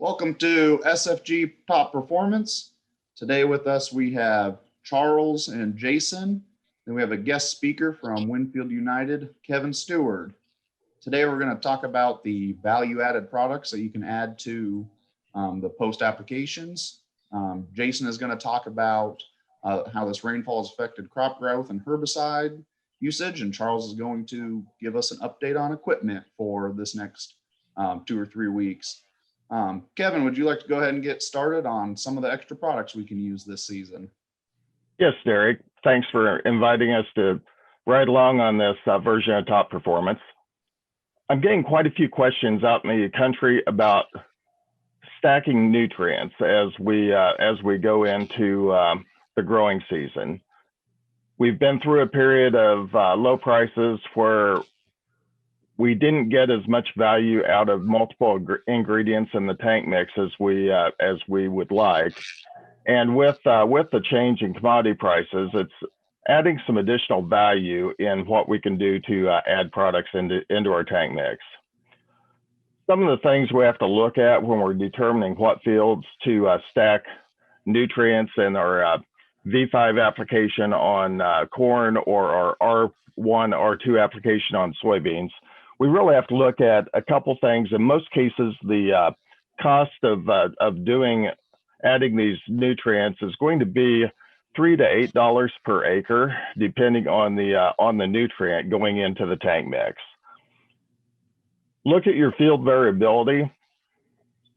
Welcome to SFG Top Performance. Today with us we have Charles and Jason. Then we have a guest speaker from WinField United, Kevin Seward. Today we're going to talk about the value-added products that you can add to the post applications. Jason is going to talk about how this rainfall has affected crop growth and herbicide usage, and Charles is going to give us an update on equipment for this next 2 or 3 weeks. Kevin, would you like to go ahead and get started on some of the extra products we can use this season? Yes, Derrick. Thanks for inviting us to ride along on this version of Top Performance. I'm getting quite a few questions out in the country about stacking nutrients as we go into the growing season. We've been through a period of low prices where we didn't get as much value out of multiple ingredients in the tank mix as we would like. And with the change in commodity prices, it's adding some additional value in what we can do to add products into our tank mix. Some of the things we have to look at when we're determining what fields to stack nutrients in our V5 application on corn or our R1, R2 application on soybeans, we really have to look at a couple things. In most cases, the cost of adding these nutrients is going to be $3 to $8 per acre, depending on the nutrient going into the tank mix. Look at your field variability.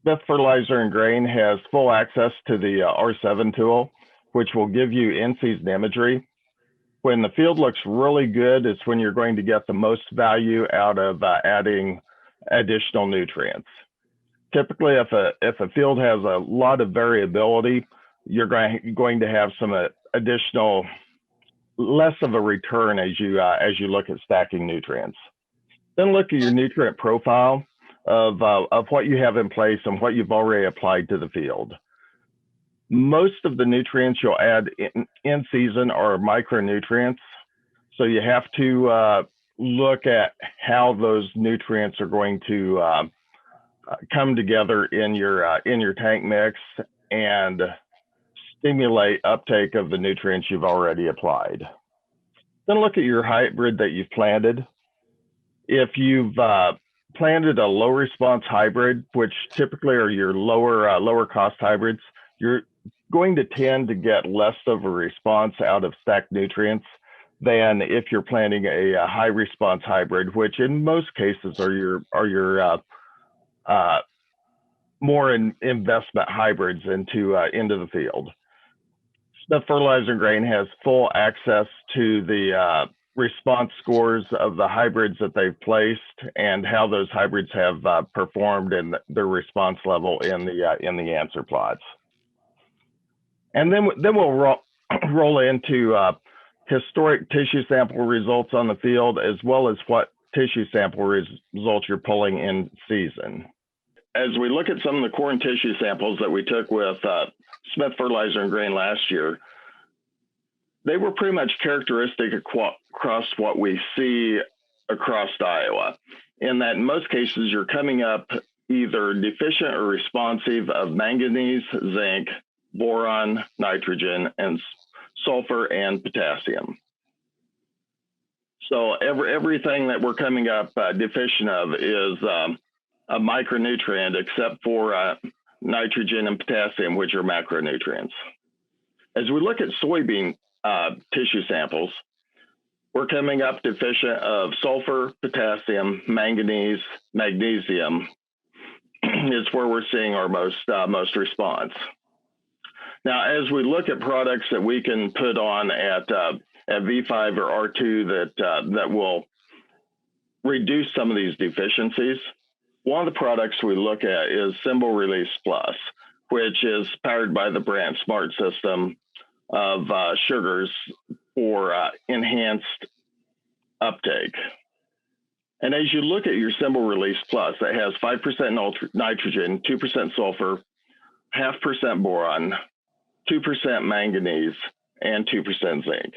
Smith Fertilizer and Grain has full access to the R7 tool, which will give you in-season imagery. When the field looks really good, it's when you're going to get the most value out of adding additional nutrients. Typically, if a field has a lot of variability, you're going to have some additional, less of a return as you look at stacking nutrients. Then look at your nutrient profile of what you have in place and what you've already applied to the field. Most of the nutrients you'll add in season are micronutrients, so you have to look at how those nutrients are going to come together in your tank mix and stimulate uptake of the nutrients you've already applied. Then look at your hybrid that you've planted. If you've planted a low response hybrid, which typically are your lower cost hybrids, you're going to tend to get less of a response out of stacked nutrients than if you're planting a high response hybrid, which in most cases are your more investment hybrids into the field. Smith Fertilizer and Grain has full access to the response scores of the hybrids that they've placed and how those hybrids have performed and their response level in the answer plots. And then we'll roll into historic tissue sample results on the field, as well as what tissue sample results you're pulling in season. As we look at some of the corn tissue samples that we took with Smith Fertilizer and Grain last year, they were pretty much characteristic across what we see across Iowa, in that in most cases you're coming up either deficient or responsive of manganese, zinc, boron, nitrogen, and sulfur and potassium. So everything that we're coming up deficient of is a micronutrient, except for nitrogen and potassium, which are macronutrients. As we look at soybean tissue samples, we're coming up deficient of sulfur, potassium, manganese, magnesium is where we're seeing our most response. Now, as we look at products that we can put on at V5 or R2 that will reduce some of these deficiencies, one of the products we look at is Symbol Release Plus, which is powered by the brand Smart System of sugars for enhanced uptake. And as you look at your Symbol Release Plus, it has 5% nitrogen, 2% sulfur, 0.5% boron, 2% manganese, and 2% zinc.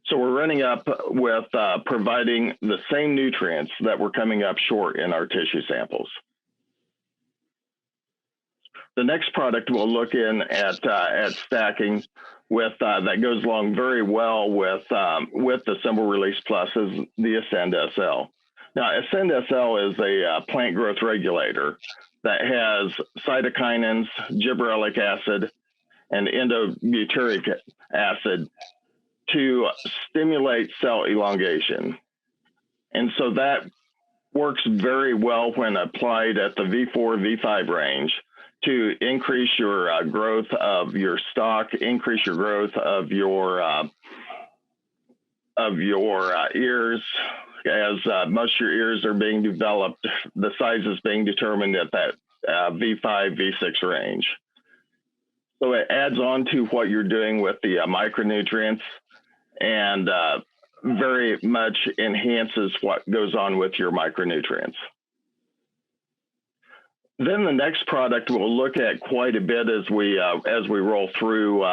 So we're running up with providing the same nutrients that we're coming up short in our tissue samples. The next product we'll look in at stacking with that goes along very well with the Symbol Release Plus is the Ascend SL. Now, Ascend SL is a plant growth regulator that has cytokinins, gibberellic acid, and endobutyric acid to stimulate cell elongation. And so that works very well when applied at the V4, V5 range to increase your growth of your stalk, increase your growth of your ears. As most of your ears are being developed, the size is being determined at that V5, V6 range. So it adds on to what you're doing with the micronutrients and very much enhances what goes on with your micronutrients. Then the next product we'll look at quite a bit as we roll through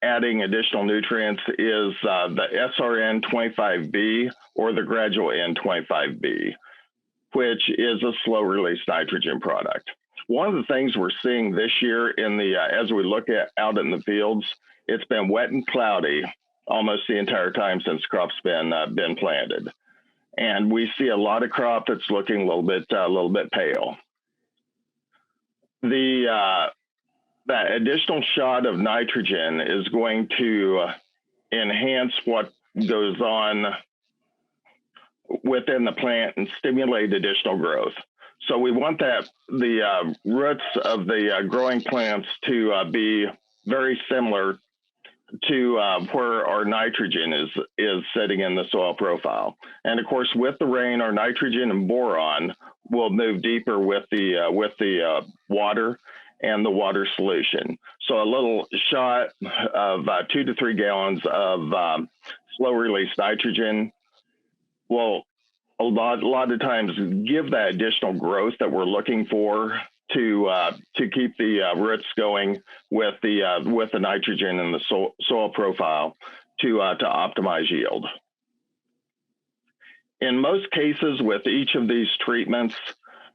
adding additional nutrients is the SRN25B or the Gradual N25B, which is a slow release nitrogen product. One of the things we're seeing this year as we look out in the fields, it's been wet and cloudy almost the entire time since crop's been planted. And we see a lot of crop that's looking a little bit pale. That additional shot of nitrogen is going to enhance what goes on within the plant and stimulate additional growth. So we want the roots of the growing plants to be very similar to where our nitrogen is sitting in the soil profile. And of course, with the rain, our nitrogen and boron will move deeper with the water and the water solution. So a little shot of 2 to 3 gallons of slow release nitrogen will a lot of times give that additional growth that we're looking for to keep the roots going with the nitrogen and the soil profile to optimize yield. In most cases, with each of these treatments,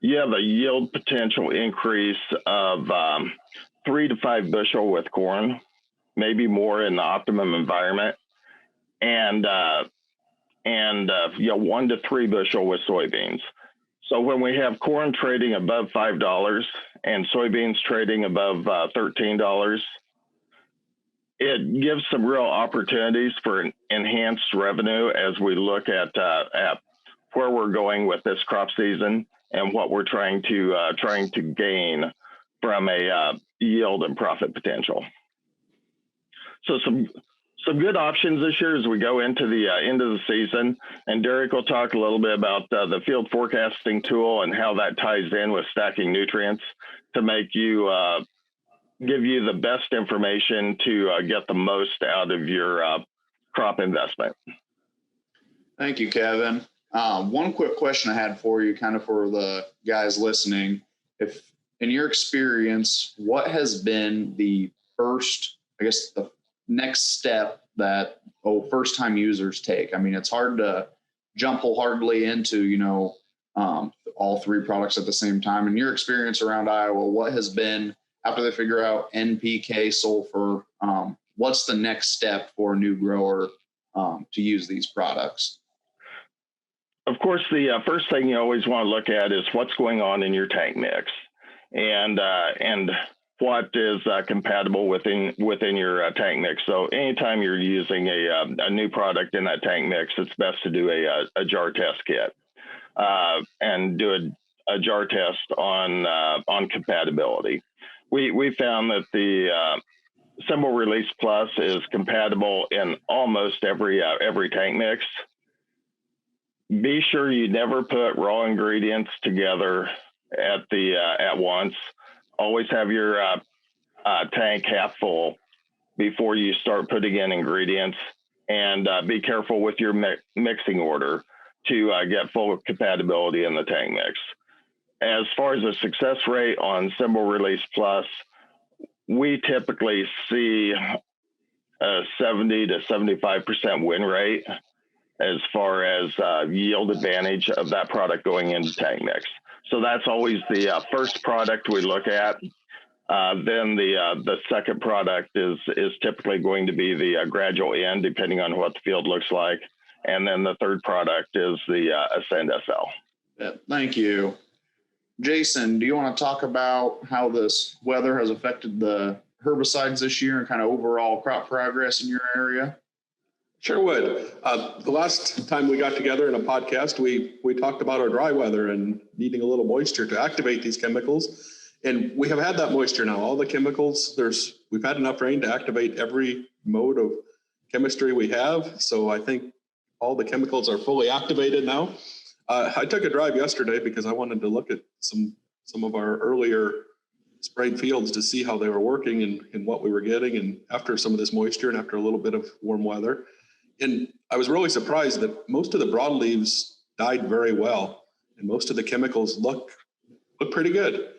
you have a yield potential increase of 3 to 5 bushel with corn, maybe more in the optimum environment, and 1 to 3 bushel with soybeans. So when we have corn trading above $5 and soybeans trading above $13, it gives some real opportunities for enhanced revenue as we look at where we're going with this crop season and what we're trying to gain from a yield and profit potential. So some good options this year as we go into the end of the season. And Derrick will talk a little bit about the field forecasting tool and how that ties in with stacking nutrients to make you give you the best information to get the most out of your crop investment. Thank you, Kevin. One quick question I had for you, kind of for the guys listening. If in your experience, what has been the next step that first-time users take? I mean, it's hard to jump wholeheartedly into all 3 products at the same time. In your experience around Iowa, what has been, after they figure out NPK, sulfur, what's the next step for a new grower to use these products? Of course, the first thing you always want to look at is what's going on in your tank mix, and what is compatible within your tank mix. So anytime you're using a new product in that tank mix, it's best to do a jar test kit and do a jar test on compatibility. We found that the Symbol Release Plus is compatible in almost every tank mix. Be sure you never put raw ingredients together at once. Always have your tank half full before you start putting in ingredients, and be careful with your mixing order to get full compatibility in the tank mix. As far as the success rate on Symbol Release Plus, we typically see a 70 to 75% win rate as far as yield advantage of that product going into tank mix. So that's always the first product we look at. Then the second product is typically going to be the gradual end, depending on what the field looks like. And then the third product is the Ascend SL. Yeah, thank you. Jason, do you want to talk about how this weather has affected the herbicides this year and kind of overall crop progress in your area? Sure would. The last time we got together in a podcast, we talked about our dry weather and needing a little moisture to activate these chemicals. And we have had that moisture now. All the chemicals, we've had enough rain to activate every mode of chemistry we have. So I think all the chemicals are fully activated now. I took a drive yesterday because I wanted to look at some of our earlier sprayed fields to see how they were working and what we were getting. And after some of this moisture and after a little bit of warm weather, and I was really surprised that most of the broadleaves died very well, and most of the chemicals look pretty good.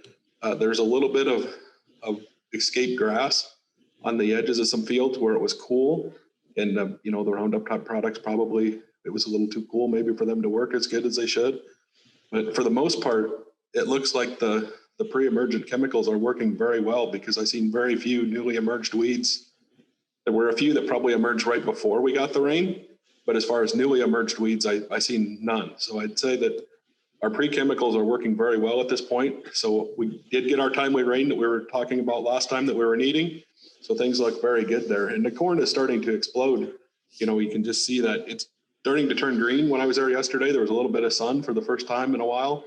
There's a little bit of escaped grass on the edges of some fields where it was cool, and the Roundup type products, probably it was a little too cool maybe for them to work as good as they should. But for the most part, it looks like the pre-emergent chemicals are working very well, because I've seen very few newly emerged weeds. There were a few that probably emerged right before we got the rain, but as far as newly emerged weeds, I seen none. So I'd say that our pre-chemicals are working very well at this point. So we did get our timely rain that we were talking about last time that we were needing. So things look very good there. And the corn is starting to explode. You can just see that it's starting to turn green. When I was there yesterday, there was a little bit of sun for the first time in a while,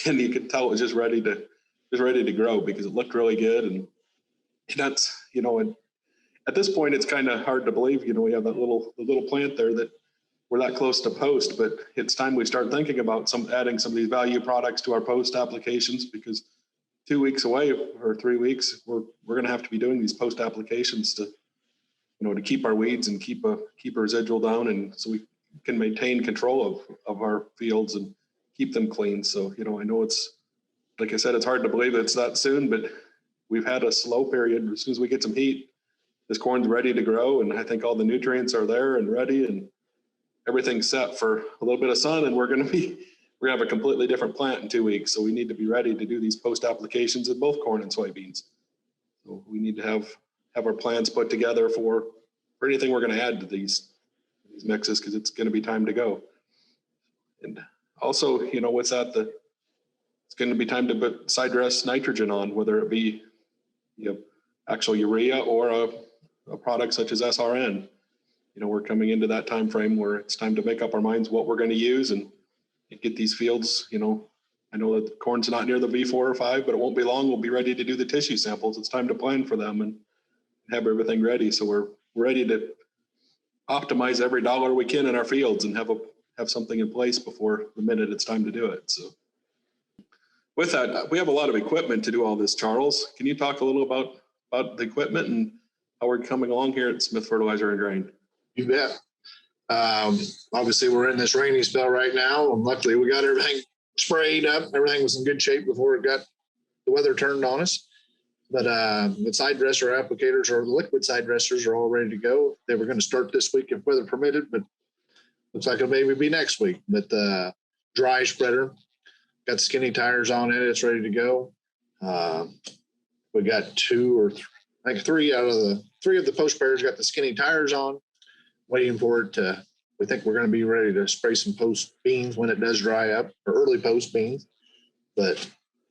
and you could tell it was just ready to grow, because it looked really good. And that's, and at this point, it's kind of hard to believe, we have that little plant there that we're that close to post, but it's time we start thinking about adding some of these value products to our post applications, because 2 weeks away or 3 weeks, we're going to have to be doing these post applications to keep our weeds and keep a residual down, and so we can maintain control of our fields and keep them clean. So, I know it's, like I said, it's hard to believe it's that soon, but we've had a slow period. As soon as we get some heat, this corn's ready to grow, and I think all the nutrients are there and ready, and everything's set for a little bit of sun, and we're going to have a completely different plant in 2 weeks. So we need to be ready to do these post applications in both corn and soybeans. So we need to have our plans put together for anything we're going to add to these mixes, because it's going to be time to go. And also, what's that? It's going to be time to put side dress nitrogen on, whether it be actual urea or a product such as SRN. We're coming into that time frame where it's time to make up our minds what we're going to use and get these fields. I know that corn's not near the V4 or 5, but it won't be long. We'll be ready to do the tissue samples. It's time to plan for them and have everything ready. So we're ready to optimize every dollar we can in our fields and have something in place before the minute it's time to do it. So with that, we have a lot of equipment to do all this. Charles, can you talk a little about the equipment and how we're coming along here at Smith Fertilizer and Grain? You bet. Obviously, we're in this rainy spell right now, and luckily we got everything sprayed up. Everything was in good shape before the weather turned on us. But the side dresser applicators, or the liquid side dressers, are all ready to go. They were going to start this week if weather permitted, but looks like it'll maybe be next week. But the dry spreader got skinny tires on it. It's ready to go. We got three of the post sprayers got the skinny tires on. Waiting for it to, we think we're going to be ready to spray some post beans when it does dry up, or early post beans. But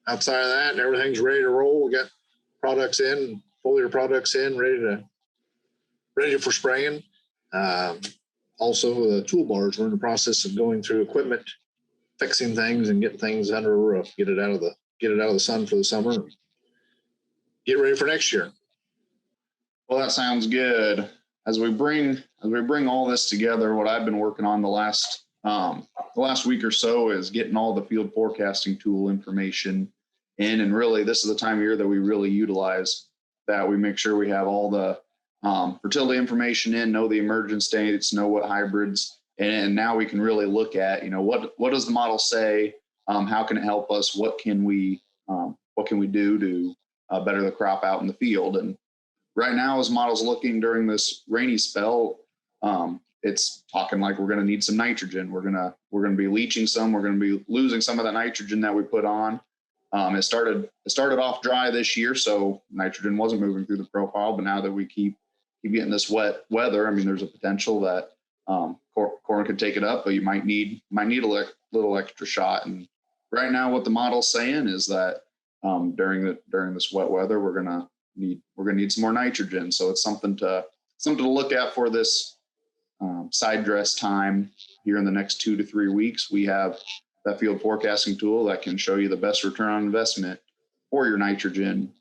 outside of that, everything's ready to roll. We got products in, foliar products in, ready for spraying. Also, the toolbars, we're in the process of going through equipment, fixing things and getting things under a roof, get it out of the sun for the summer, get ready for next year. Well, that sounds good. As we bring all this together, what I've been working on the last week or so is getting all the field forecasting tool information in. And really, this is the time of year that we really utilize that. We make sure we have all the fertility information in, know the emergence dates, know what hybrids, and now we can really look at, what does the model say? How can it help us? What can we do to better the crop out in the field? And right now, as models looking during this rainy spell, it's talking like we're going to need some nitrogen. We're going to be leaching some. We're going to be losing some of the nitrogen that we put on. It started off dry this year, so nitrogen wasn't moving through the profile. But now that we keep getting this wet weather, I mean, there's a potential that corn could take it up, but you might need a little extra shot. And right now, what the model's saying is that during this wet weather, we're gonna need some more nitrogen. So it's something to look at for this side dress time here in the next 2 to 3 weeks. We have that field forecasting tool that can show you the best return on investment for your nitrogen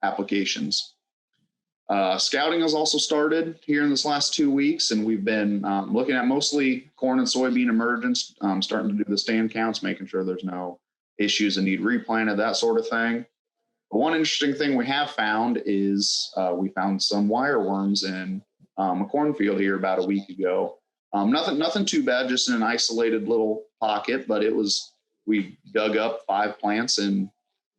applications. Scouting has also started here in this last 2 weeks, and we've been looking at mostly corn and soybean emergence, starting to do the stand counts, making sure there's no issues that need replanted, that sort of thing. But one interesting thing we have found is we found some wireworms in a cornfield here about a week ago. Nothing too bad, just in an isolated little pocket, but we dug up 5 plants in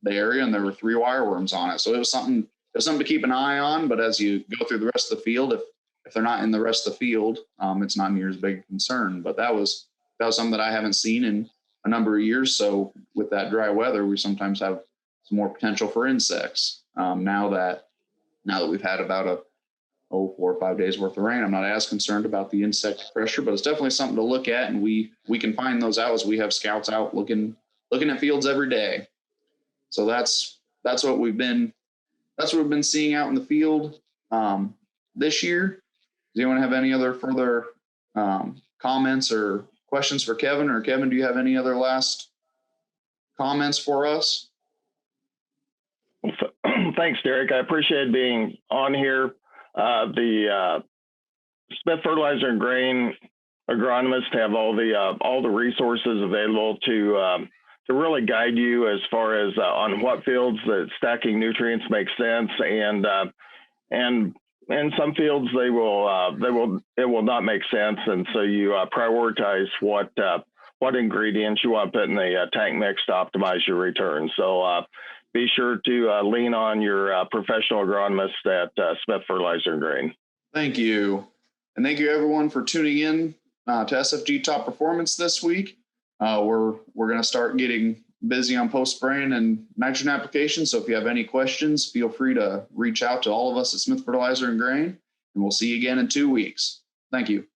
the area and there were 3 wireworms on it. So it was something to keep an eye on, but as you go through the rest of the field, if they're not in the rest of the field, it's not near as big a concern. But that was something that I haven't seen in a number of years. So with that dry weather, we sometimes have some more potential for insects. Now that we've had about 4 or 5 days worth of rain, I'm not as concerned about the insect pressure, but it's definitely something to look at, and we can find those out as we have scouts out looking at fields every day. So that's what we've been seeing out in the field this year. Does anyone have any other further comments or questions for Kevin? Or Kevin, do you have any other last comments for us? Thanks, Derrick. I appreciate being on here. The Smith Fertilizer and Grain agronomists have all the resources available to really guide you as far as on what fields that stacking nutrients makes sense, and in some fields it will not make sense, and so you prioritize what ingredients you want to put in the tank mix to optimize your return. So be sure to lean on your professional agronomist at Smith Fertilizer and Grain. Thank you, and thank you everyone for tuning in to SFG Top Performance this week. We're going to start getting busy on post spraying and nitrogen applications. So if you have any questions, feel free to reach out to all of us at Smith Fertilizer and Grain, and we'll see you again in 2 weeks. Thank you.